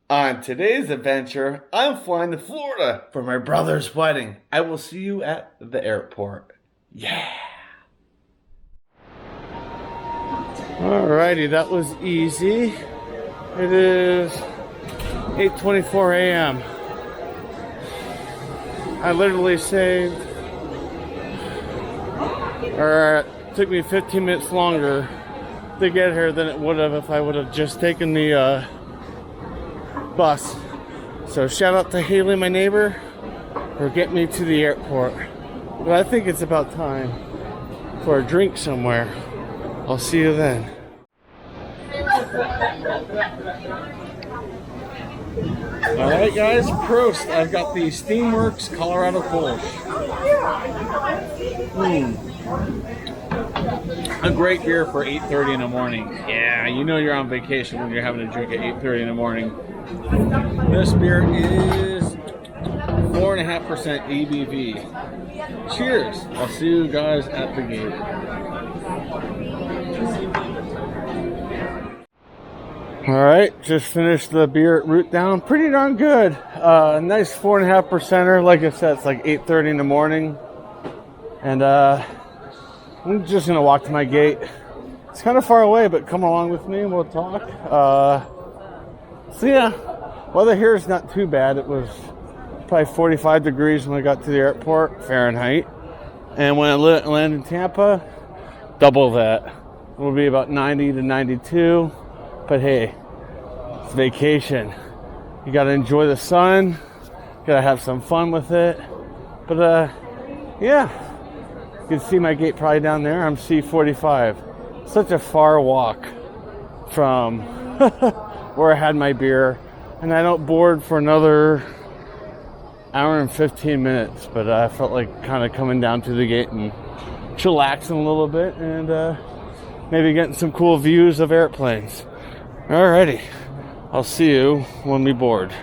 On today's adventure, I'm flying to Florida for my brother's wedding. I will see you at the airport. Yeah! Alrighty, that was easy. It is 8:24 a.m. I literally saved, or it took me 15 minutes longer to get here than it would have if I would have just taken the bus. So shout out to Haley, my neighbor, for getting me to the airport. But I think it's about time for a drink somewhere. I'll see you then. Alright guys, Prost. I've got the Steamworks Colorado Kolsch. A great beer for 8:30 in the morning. Yeah, you know you're on vacation when you're having a drink at 8:30 in the morning. This beer is 4.5% ABV. Cheers. I'll see you guys at the gate. Alright, just finished the beer at Root Down. Pretty darn good. Nice 4.5%er. Like I said, it's like 8:30 in the morning. And I'm just going to walk to my gate. It's kind of far away, but come along with me and we'll talk. So yeah, weather here is not too bad. It was probably 45 degrees when I got to the airport, Fahrenheit. And when I land in Tampa, double that. It will be about 90 to 92. But hey, it's vacation. You gotta enjoy the sun. Gotta have some fun with it. But yeah, you can see my gate probably down there. I'm C45. Such a far walk from where I had my beer. And I don't board for another hour and 15 minutes. But I felt like kind of coming down to the gate and chillaxing a little bit. And maybe getting some cool views of airplanes. Alrighty, I'll see you when we board.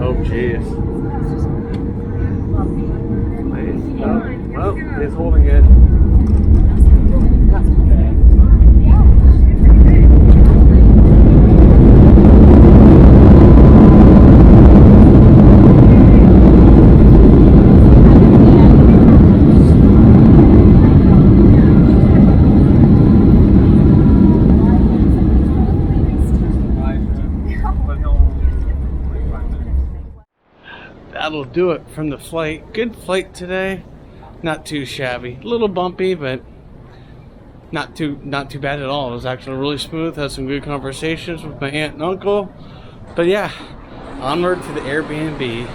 Oh, jeez. Well, he's holding it. That'll do it from the flight. Good flight today. Not too shabby. A little bumpy, but not too bad at all. It was actually really smooth. Had some good conversations with my aunt and uncle. But yeah, onward to the Airbnb.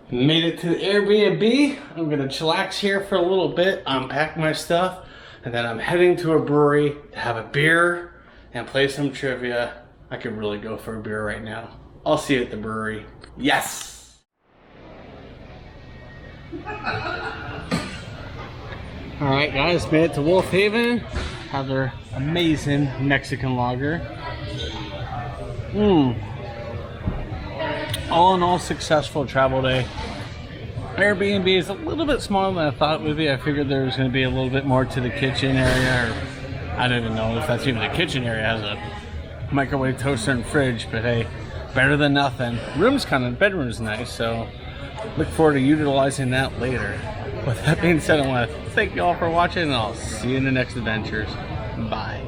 Made it to the Airbnb. I'm gonna chillax here for a little bit, unpack my stuff, and then I'm heading to a brewery to have a beer and play some trivia. I could really go for a beer right now. I'll see you at the brewery. Yes! Alright guys, made it to Wolf Haven. Have their amazing Mexican lager. All in all, successful travel day. Airbnb is a little bit smaller than I thought it would be. I figured there was going to be a little bit more to the kitchen area, or I don't even know if that's even the kitchen area. It has a microwave, toaster, and fridge, but hey, better than nothing. Bedroom's nice, so look forward to utilizing that later. With that being said, I want to thank you all for watching, and I'll see you in the next adventures. Bye.